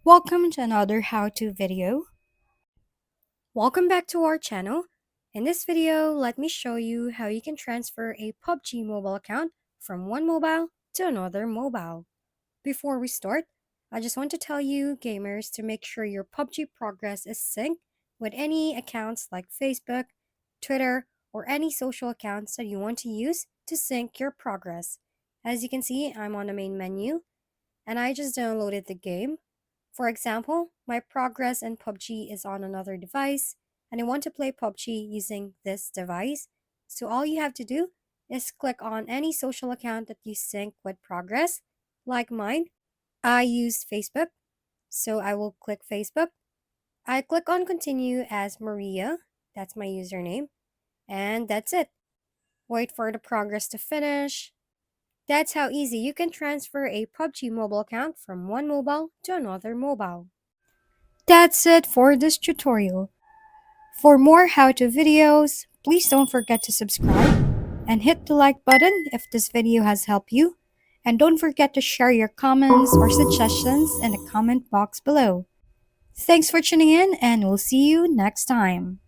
Welcome to another how-to video. Welcome back to our channel. In this video, let me show you how you can transfer a PUBG mobile account from one mobile to another mobile. Before we start, I just want to tell you gamers to make sure your PUBG progress is synced with any accounts like Facebook, Twitter, or any social accounts that you want to use to sync your progress. As you can see, I'm on the main menu and I just downloaded the game. For example, my progress in PUBG is on another device, and I want to play PUBG using this device. So all you have to do is click on any social account that you sync with progress. Like mine, I used Facebook, so I will click Facebook. I click on continue as Maria, that's my username, and that's it. Wait for the progress to finish. That's how easy you can transfer a PUBG mobile account from one mobile to another mobile. That's it for this tutorial. For more how-to videos, please don't forget to subscribe and hit the like button if this video has helped you. And don't forget to share your comments or suggestions in the comment box below. Thanks for tuning in and we'll see you next time.